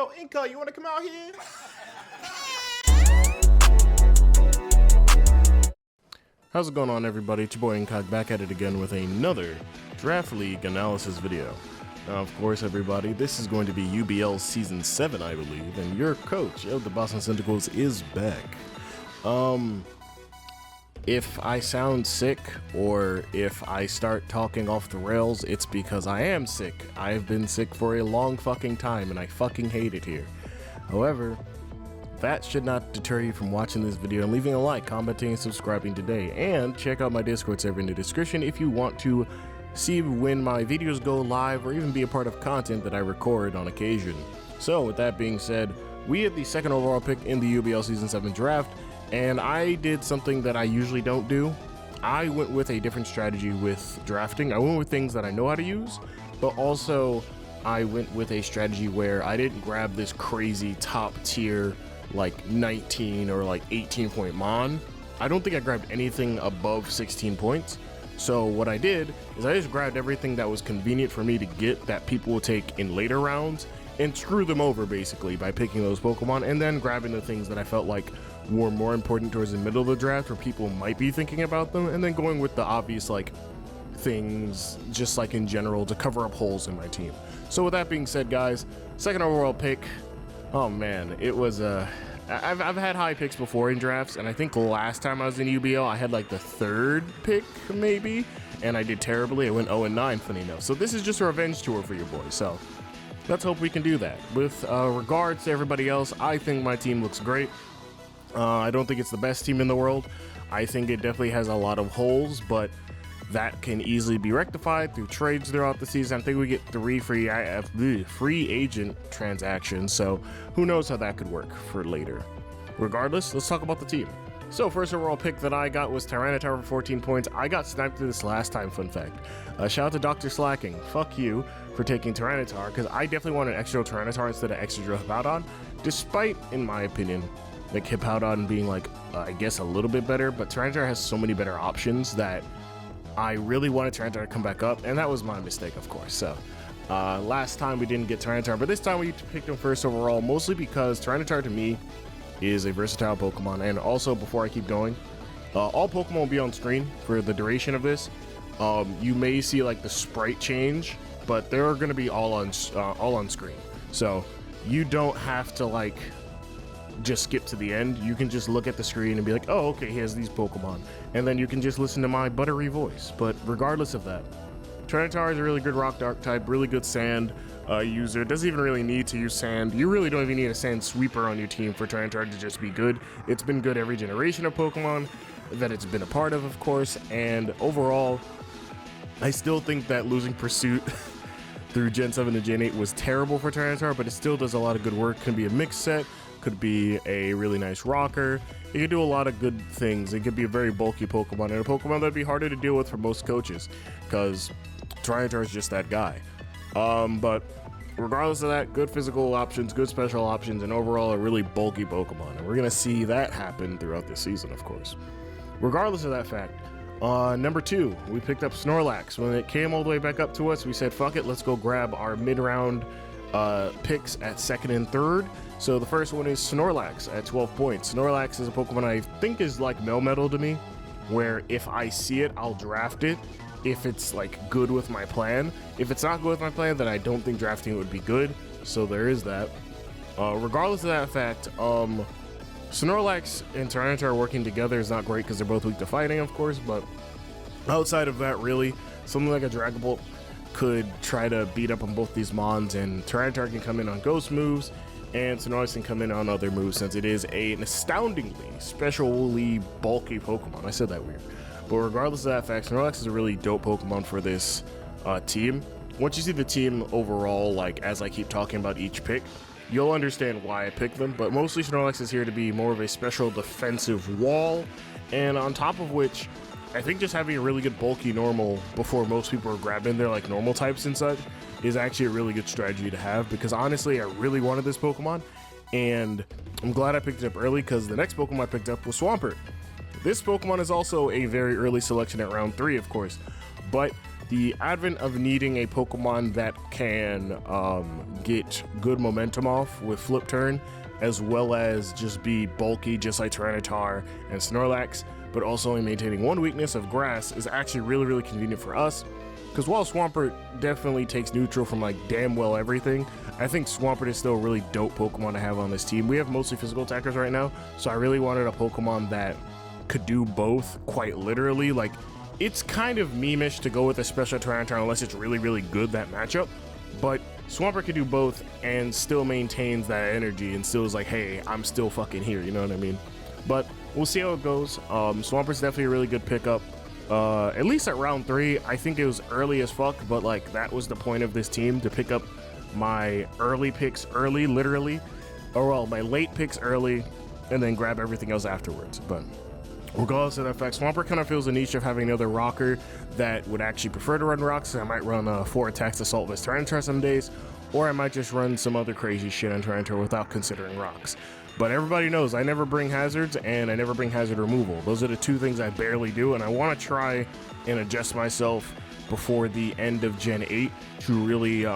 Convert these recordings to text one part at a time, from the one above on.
Yo, Inca, you wanna come out here? How's it going on, everybody? It's your boy Incog back at it again with another Draft League analysis video. Now, of course, everybody, this is going to be UBL Season 7, I believe, and your coach of the Boston Syndicals is back. If I sound sick or if I start talking off the rails, it's because I am sick. I've been sick for a long fucking time and I fucking hate it here. However, that should not deter you from watching this video and leaving a like, commenting, and subscribing today. And check out my Discord server in the description if you want to see when my videos go live or even be a part of content that I record on occasion. So with that being said, we had the second overall pick in the UBL Season 7 draft, and I did something that I usually don't do. I went with a different strategy with drafting. I went with things that I know how to use, but also I went with a strategy where I didn't grab this crazy top tier like 19 or like 18 point Mon. I don't think I grabbed anything above 16 points. So what I did is I just grabbed everything that was convenient for me to get that people will take in later rounds and screw them over basically by picking those Pokemon and then grabbing the things that I felt like were more important towards the middle of the draft where people might be thinking about them, and then going with the obvious like things just like in general to cover up holes in my team. So with that being said, guys, second overall pick. Oh man, it was I've had high picks before in drafts, and I think last time I was in UBL I had like the third pick maybe, and I did terribly. I went 0-9, funny enough. So this is just a revenge tour for your boy, so let's hope we can do that. With regards to everybody else, I think my team looks great. I don't think it's the best team in the world. I think it definitely has a lot of holes, but that can easily be rectified through trades throughout the season. I think we get 3 free agent transactions, so who knows how that could work for later. Regardless, let's talk about the team. So first overall pick that I got was Tyranitar for 14 points. I got sniped to this last time, fun fact. Shout out to Dr. Slacking. Fuck you for taking Tyranitar, because I definitely want an extra Tyranitar instead of extra Hippowdon, despite, in my opinion, like Hippowdon being like, I guess a little bit better, but Tyranitar has so many better options that I really wanted Tyranitar to come back up, and that was my mistake, of course. So last time we didn't get Tyranitar, but this time we picked him first overall, mostly because Tyranitar to me is a versatile Pokemon. And also, before I keep going, all Pokemon will be on screen for the duration of this. You may see like the sprite change, but they're going to be all on screen. So you don't have to like just skip to the end. You can just look at the screen and be like, oh, okay, he has these Pokemon, and then you can just listen to my buttery voice. But regardless of that, Tyranitar is a really good rock dark type, really good sand user. Doesn't even really need to use sand. You really don't even need a sand sweeper on your team for Tyranitar to just be good. It's been good every generation of Pokemon that it's been a part of course, and overall I still think that losing Pursuit through Gen 7 to Gen 8 was terrible for Tyranitar, but it still does a lot of good work. Can be a mixed set, could be a really nice rocker. It can do a lot of good things. It could be a very bulky Pokemon, and a Pokemon that'd be harder to deal with for most coaches, because Tyranitar is just that guy. But regardless of that, good physical options, good special options, and overall a really bulky Pokemon. And we're gonna see that happen throughout this season, of course. Regardless of that fact, number 2, we picked up Norlax. When it came all the way back up to us, we said, fuck it, let's go grab our mid-round picks at 2nd and 3rd. So the first one is Norlax at 12 points. Norlax is a Pokemon I think is like Melmetal to me, where if I see it, I'll draft it if it's like good with my plan. If it's not good with my plan, then I don't think drafting it would be good. So there is that. Regardless of that fact, Norlax and Tyranitar working together is not great because they're both weak to fighting, of course, but outside of that, really, something like a Dragon Bolt could try to beat up on both these Mons, and Tyranitar can come in on ghost moves, and Norlax can come in on other moves, since it is an astoundingly, specially bulky Pokemon. I said that weird. But regardless of that fact, Norlax is a really dope Pokemon for this team. Once you see the team overall, like as I keep talking about each pick, you'll understand why I picked them. But mostly Norlax is here to be more of a special defensive wall, and on top of which, I think just having a really good bulky normal before most people are grabbing their like normal types and such is actually a really good strategy to have, because honestly I really wanted this Pokemon, and I'm glad I picked it up early, because the next Pokemon I picked up was Swampert. This Pokemon is also a very early selection at round 3, of course, but the advent of needing a Pokemon that can get good momentum off with Flip Turn, as well as just be bulky, just like Tyranitar and Norlax, but also only maintaining one weakness of Grass, is actually really, really convenient for us. Because while Swampert definitely takes neutral from like damn well everything, I think Swampert is still a really dope Pokemon to have on this team. We have mostly physical attackers right now, so I really wanted a Pokemon that could do both, quite literally. Like, it's kind of meme-ish to go with a special Tyranitar unless it's really, really good, that matchup. But Swampert can do both and still maintains that energy and still is like, hey, I'm still fucking here, you know what I mean? But we'll see how it goes. Swampert's definitely a really good pickup. At least at round 3, I think it was early as fuck, but like that was the point of this team, to pick up my early picks early, literally, or well, my late picks early, and then grab everything else afterwards. But regardless of that fact, Swampert kind of fills a niche of having another rocker that would actually prefer to run rocks. So I might run 4 attacks assault with Tyranitar some days, or I might just run some other crazy shit on Tyranitar without considering rocks. But everybody knows I never bring hazards and I never bring hazard removal. Those are the 2 things I barely do, and I want to try and adjust myself before the end of Gen 8 to really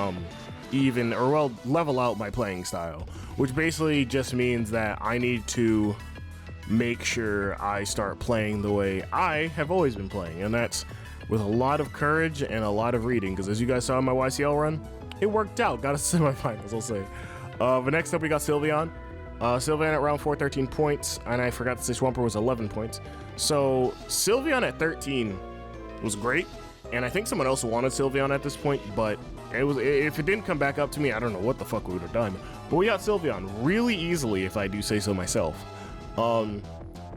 level out my playing style, which basically just means that I need to make sure I start playing the way I have always been playing, and that's with a lot of courage and a lot of reading, because as you guys saw in my YCL run, it worked out. Got us to semifinals, I'll say. But next up we got Sylveon. Sylveon at round 4, 13 points, and I forgot to say Swampert was 11 points. So Sylveon at 13 was great, and I think someone else wanted Sylveon at this point, but if it didn't come back up to me, I don't know what the fuck we would have done. But we got Sylveon really easily, if I do say so myself.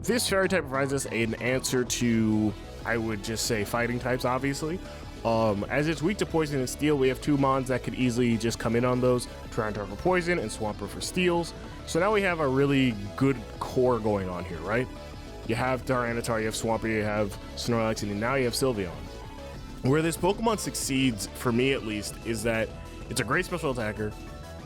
This fairy type provides us an answer to, I would just say, fighting types, obviously. As it's weak to poison and steel, we have 2 mons that could easily just come in on those, Tyranitar for poison and Swampert for steals. So now we have a really good core going on here, right? You have Tyranitar, you have Swampert, you have Norlax, and now you have Sylveon. Where this Pokemon succeeds, for me at least, is that it's a great special attacker,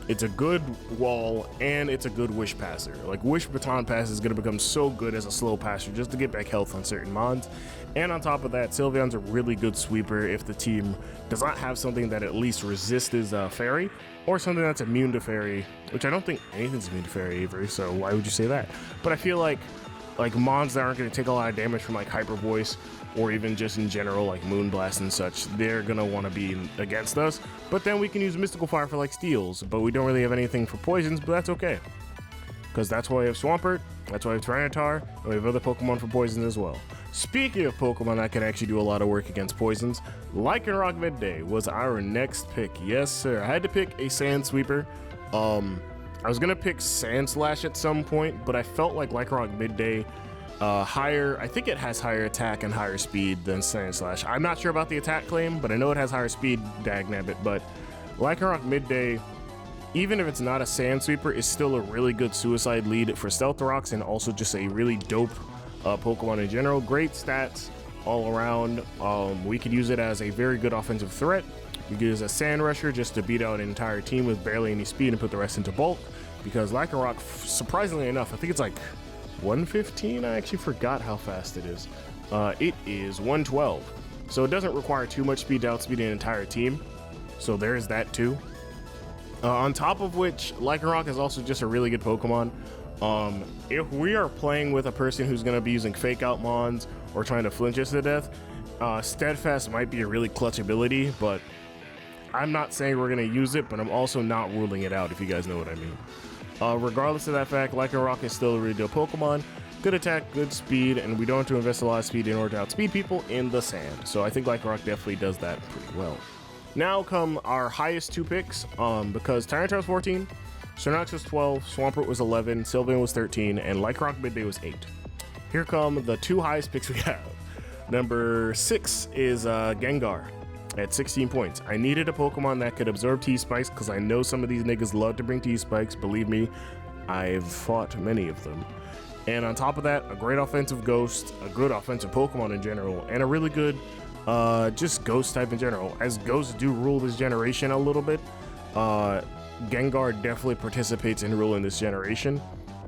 it's a good wall, and it's a good wish passer. Like, wish baton pass is going to become so good as a slow passer just to get back health on certain mons. And on top of that, Sylveon's a really good sweeper if the team does not have something that at least resists fairy, or something that's immune to fairy, which I don't think anything's immune to fairy, Avery, so why would you say that? But I feel like mons that aren't going to take a lot of damage from like Hyper Voice, or even just in general like Moonblast and such, they're going to want to be against us. But then we can use Mystical Fire for like steals, but we don't really have anything for poisons, but that's okay. Because that's why we have Swampert, that's why we have Tyranitar, and we have other Pokemon for poisons as well. Speaking of Pokemon that can actually do a lot of work against poisons, Lycrock Midday was our next pick. Yes, sir. I had to pick a Sand Sweeper. I was going to pick Sand Slash at some point, but I felt like Lycrock Midday I think it has higher attack and higher speed than Sand Slash. I'm not sure about the attack claim, but I know it has higher speed, dagnabbit. But Lycrock Midday, even if it's not a Sand Sweeper, is still a really good suicide lead for Stealth Rocks, and also just a really dope Pokemon in general. Great stats all around. We could use it as a very good offensive threat. We could use a Sand Rusher just to beat out an entire team with barely any speed and put the rest into bulk, because Lycrock, surprisingly enough, I think it's like 115. I actually forgot how fast it is. It is 112, so it doesn't require too much speed to outspeed an entire team, so there's that too. On top of which, Lycrock is also just a really good Pokemon. If we are playing with a person who's going to be using Fake Out Mons or trying to flinch us to death, Steadfast might be a really clutch ability, but I'm not saying we're going to use it, but I'm also not ruling it out, if you guys know what I mean. Regardless of that fact, Lycrock is still a really good Pokemon. Good attack, good speed, and we don't have to invest a lot of speed in order to outspeed people in the sand. So I think Lycrock definitely does that pretty well. Now come our highest 2 picks, because Tyranitar was 14, Norlax was 12, Swampert was 11, Sylveon was 13, and Lycrock Midday was 8. Here come the 2 highest picks we have. Number 6 is Gengar at 16 points. I needed a Pokemon that could absorb T-Spikes, because I know some of these niggas love to bring T-Spikes. Believe me, I've fought many of them. And on top of that, a great offensive Ghost, a good offensive Pokemon in general, and a really good just Ghost type in general. As Ghosts do rule this generation a little bit, Gengar definitely participates in ruling this generation,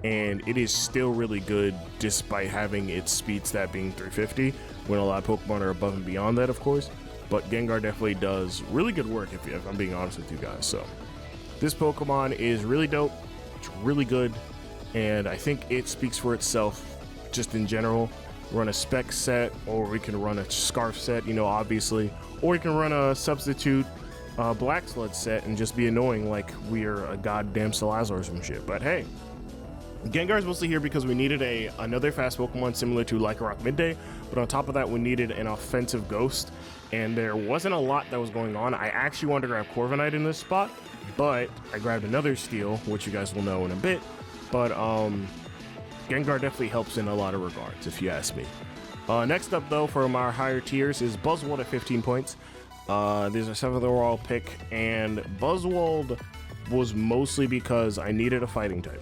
and it is still really good despite having its speed stat being 350, when a lot of Pokemon are above and beyond that, of course. but Gengar definitely does really good work if I'm being honest with you guys. So this Pokemon is really dope. It's really good, and I think it speaks for itself just in general. Run a spec set, or we can run a scarf set, you know, obviously, or we can run a substitute black sludge set and just be annoying like we are a goddamn Salazar or some shit. But hey, Gengar is mostly here because we needed another fast Pokemon similar to Lycrock Midday, but on top of that we needed an offensive ghost, and there wasn't a lot that was going on. I actually wanted to grab Corviknight in this spot, but I grabbed another Steel, which you guys will know in a bit. But Gengar definitely helps in a lot of regards, if you ask me. Next up, though, from our higher tiers is Buzzwold at 15 points. There's a 7th overall pick, and Buzzwold was mostly because I needed a fighting type.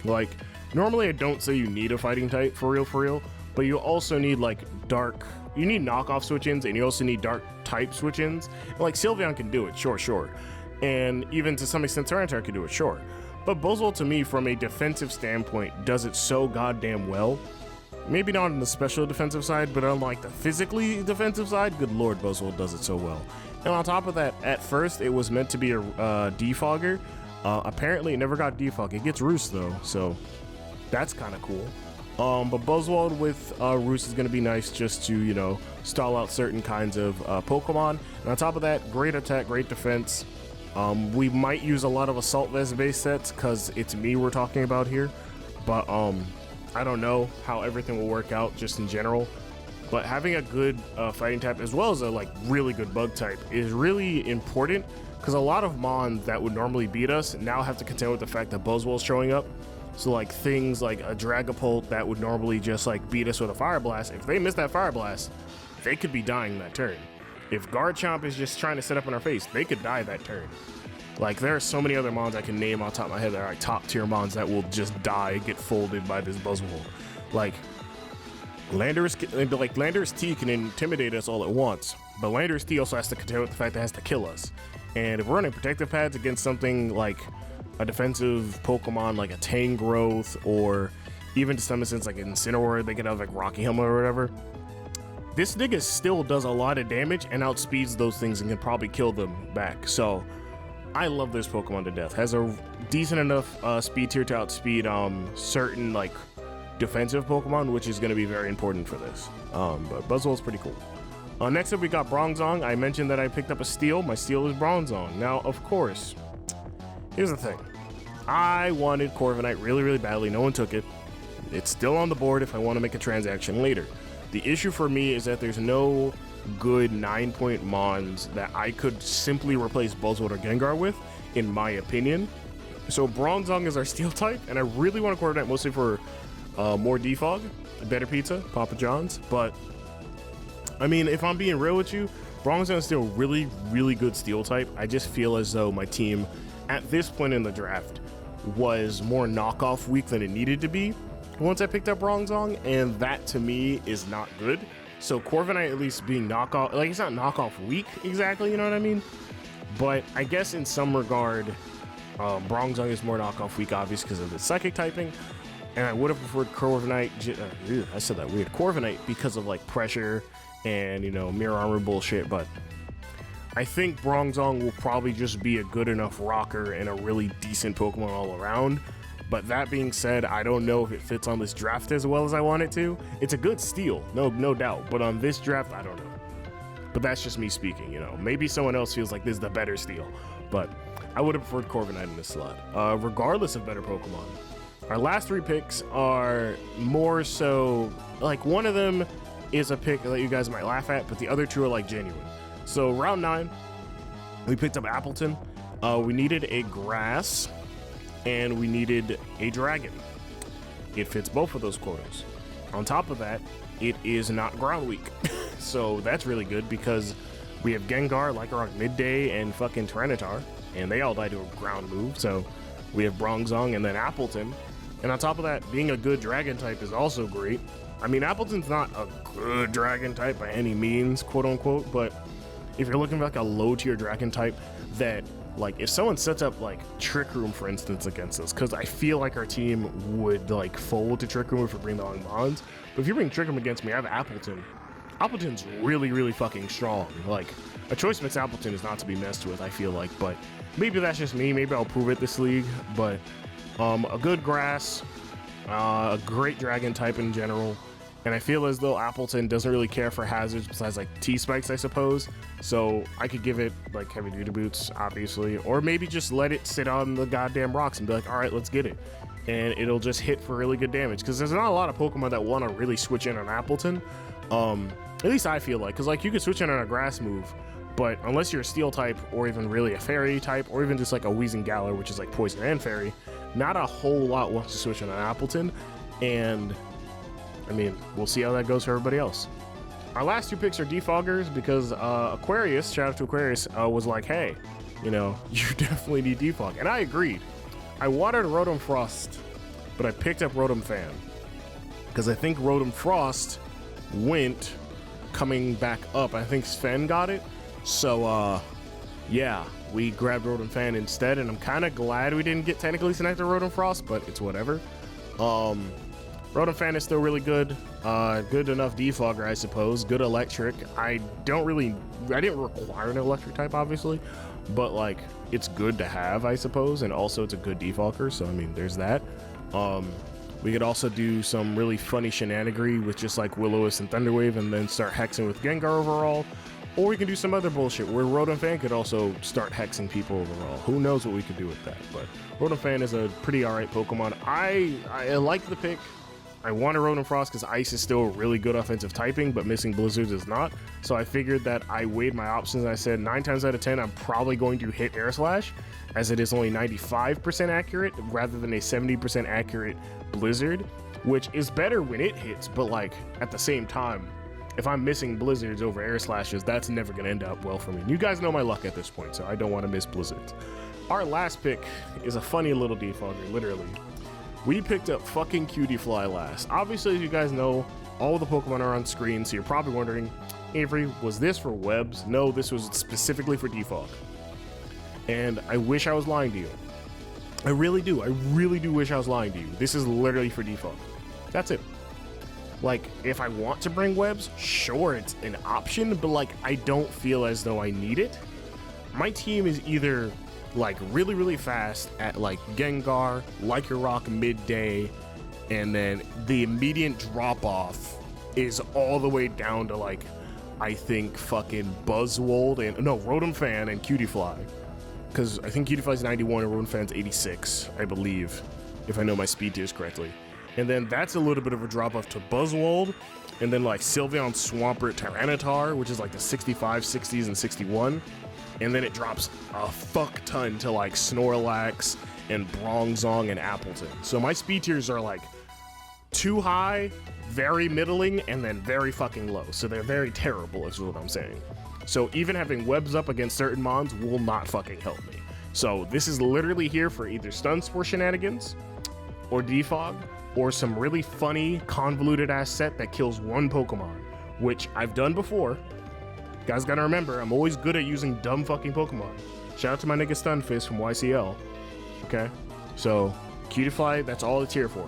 Like, normally I don't say you need a fighting type, for real, but you also need, like, you need knockoff switch-ins, and you also need dark type switch-ins. Like, Sylveon can do it, sure. And even to some extent, Tyranitar can do it, sure. But Buzzwold, to me, from a defensive standpoint, does it so goddamn well. Maybe not on the special defensive side, but on like the physically defensive side, good lord, Buzzwold does it so well. And on top of that, at first it was meant to be a Defogger. Apparently it never got Defog. It gets Roost though, so that's kind of cool. But Buzzwold with Roost is going to be nice just to, you know, stall out certain kinds of Pokemon. And on top of that, great attack, great defense. We might use a lot of Assault Vest base sets because it's me we're talking about here, but I don't know how everything will work out just in general. But having a good fighting type as well as a like really good bug type is really important, because a lot of Mons that would normally beat us now have to contend with the fact that Buzzwold's showing up. So like things like a Dragapult that would normally just like beat us with a Fire Blast, if they miss that Fire Blast, they could be dying that turn. If Garchomp is just trying to set up in our face, they could die that turn. Like, there are so many other Mons I can name on top of my head that are like top tier Mons that will just die, get folded by this Buzzwold. Like, Landorus T can intimidate us all at once, but Landorus T also has to contend with the fact that it has to kill us. And if we're running protective pads against something like a defensive Pokemon like a Tangrowth, or even to some extent like an Incineroar, they could have like Rocky Helmet or whatever. This nigga still does a lot of damage and outspeeds those things and can probably kill them back. So I love this Pokemon to death. Has a decent enough speed tier to outspeed certain like defensive Pokemon, which is going to be very important for this. But Buzzwold's pretty cool. Next up we got Bronzong. I mentioned that I picked up a Steel. My Steel is Bronzong. Now, of course, here's the thing. I wanted Corviknight really badly. No one took it. It's still on the board if I want to make a transaction later. The issue for me is that there's no good 9-point Mons that I could simply replace Buzzwold or Gengar with, in my opinion. So Bronzong is our Steel type, and I really want to Corviknight mostly for more defog, better pizza, Papa John's. But I mean, if I'm being real with you, Bronzong is still really good Steel type. I just feel as though my team at this point in the draft was more knockoff weak than it needed to be once I picked up Bronzong, and that to me is not good. So Corviknight at least being knockoff, like it's not knockoff weak exactly, you know what I mean? But I guess in some regard, Bronzong is more knockoff weak, obviously because of the psychic typing. And I would have preferred Corviknight, I said that weird, Corviknight because of like pressure and, you know, mirror armor bullshit. But I think Bronzong will probably just be a good enough rocker and a really decent Pokemon all around. But that being said, I don't know if it fits on this draft as well as I want it to. It's a good Steel, no doubt. But on this draft, I don't know. But that's just me speaking, you know. Maybe someone else feels like this is the better Steel. But I would have preferred Corviknight in this slot, regardless of better Pokemon. Our last three picks are more so, like one of them is a pick that you guys might laugh at, but the other two are like genuine. So round 9, we picked up Appleton. We needed a grass, and we needed a dragon. It fits both of those quotas. On top of that, it is not ground weak. So that's really good because we have Gengar, Lycrock Midday, and fucking Tyranitar, and they all die to a ground move. So we have Bronzong and then Appleton. And on top of that, being a good dragon type is also great. I mean, Appleton's not a good dragon type by any means, quote unquote, but if you're looking for like a low tier dragon type that, like, if someone sets up like Trick Room, for instance, against us, because I feel like our team would like fold to Trick Room if we bring the long Mons. But if you bring Trick Room against me, I have Appleton. Appleton's really, really fucking strong. Like, a Choice Mix Appleton is not to be messed with, I feel like, but maybe that's just me. Maybe I'll prove it this league, but a good grass, a great dragon type in general, and I feel as though Appleton doesn't really care for hazards besides like T-Spikes, I suppose, so I could give it like heavy duty boots, obviously, or maybe just let it sit on the goddamn rocks and be like, all right, let's get it, and it'll just hit for really good damage, because there's not a lot of Pokemon that want to really switch in on Appleton, at least I feel like, because like you could switch in on a grass move, but unless you're a steel type or even really a fairy type or even just like a Weezing Galar, which is like poison and fairy, not a whole lot wants to switch on an Appleton. And I mean, we'll see how that goes for everybody else. Our last 2 picks are Defoggers because Aquarius, shout out to Aquarius, was like, hey, you know, you definitely need Defog. And I agreed. I wanted Rotom Frost, but I picked up Rotom Fan because I think Rotom Frost went coming back up. I think Sven got it. So, yeah, we grabbed Rotom Fan instead, and I'm kind of glad we didn't get technically selected Rotom Frost, but it's whatever. Rotom Fan is still really good. Good enough Defogger, I suppose. Good electric. I didn't require an electric type, obviously, but, like, it's good to have, I suppose, and also it's a good Defogger, so, I mean, there's that. We could also do some really funny shenanigans with just, like, Will-O-Wisp and Thunderwave and then start hexing with Gengar overall. Or we can do some other bullshit where Rotom Fan could also start hexing people overall. Who knows what we could do with that, but Rotom Fan is a pretty alright Pokemon. I like the pick. I wanted Rotom Frost because Ice is still a really good offensive typing, but missing Blizzards is not. So I figured that I weighed my options and I said 9 times out of 10 I'm probably going to hit Air Slash, as it is only 95% accurate rather than a 70% accurate Blizzard, which is better when it hits, but like at the same time, if I'm missing Blizzards over Air Slashes, that's never going to end up well for me. And you guys know my luck at this point, so I don't want to miss Blizzards. Our last pick is a funny little Defogger, literally. We picked up fucking Cutiefly last. Obviously, as you guys know, all the Pokemon are on screen, so you're probably wondering, Avery, was this for webs? No, this was specifically for Defog. And I wish I was lying to you. I really do. I really do wish I was lying to you. This is literally for Defog. That's it. Like, if I want to bring webs, sure, it's an option, but like, I don't feel as though I need it. My team is either like really, really fast at like Gengar, Lycrock Midday, and then the immediate drop off is all the way down to like, I think fucking Buzzwold and no, Rotom Fan and Cutiefly. Because I think Cutiefly's 91 and Rotom Fan's 86, I believe, if I know my speed tiers correctly. And then that's a little bit of a drop off to Buzzwold, and then like Sylveon, Swampert, Tyranitar, which is like the 65, 60s, and 61. And then it drops a fuck ton to like Snorlax and Bronzong and Appleton. So my speed tiers are like too high, very middling, and then very fucking low. So they're very terrible is what I'm saying. So even having webs up against certain mons will not fucking help me. So this is literally here for either stun spore shenanigans or defog, or some really funny, convoluted ass set that kills one Pokemon, which I've done before. You guys gotta remember, I'm always good at using dumb fucking Pokemon. Shout out to my nigga Stunfisk from YCL. Okay, so Cutiefly, that's all it's here for.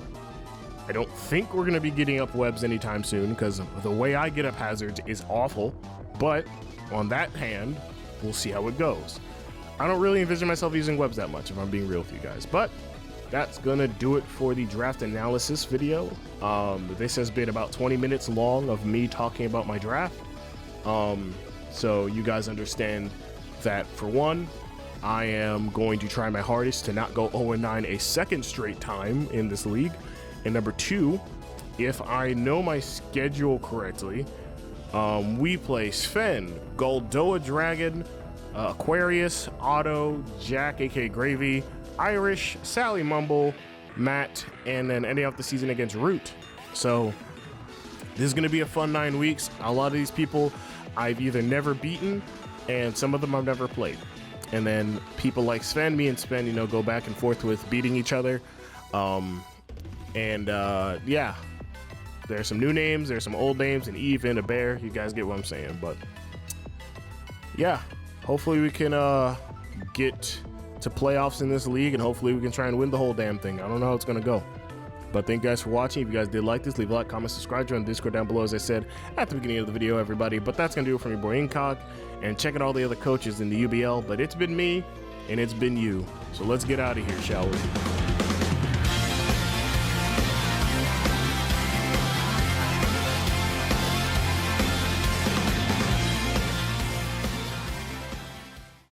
I don't think we're gonna be getting up webs anytime soon, because the way I get up hazards is awful, but on that hand, we'll see how it goes. I don't really envision myself using webs that much, if I'm being real with you guys, but that's gonna do it for the draft analysis video. This has been about 20 minutes long of me talking about my draft. So you guys understand that, for one, I am going to try my hardest to not go 0-9 a second straight time in this league. And number two, if I know my schedule correctly, we play Sven, Goldoa Dragon, Aquarius, Otto, Jack, aka Gravy, Irish, Sally Mumble, Matt, and then ending off the season against Root. So this is going to be a fun 9 weeks. A lot of these people I've either never beaten, and some of them I've never played. And then people like Sven, me and Sven, you know, go back and forth with beating each other. Yeah, there's some new names, there's some old names, and even a bear. You guys get what I'm saying. But yeah, hopefully we can get to playoffs in this league, and hopefully we can try and win the whole damn thing. I don't know how it's gonna go. But thank you guys for watching. If you guys did like this, leave a like, comment, subscribe, join the Discord down below, as I said at the beginning of the video, everybody. But that's going to do it for me, boy Incog, and checking all the other coaches in the UBL. But it's been me, and it's been you. So let's get out of here, shall we?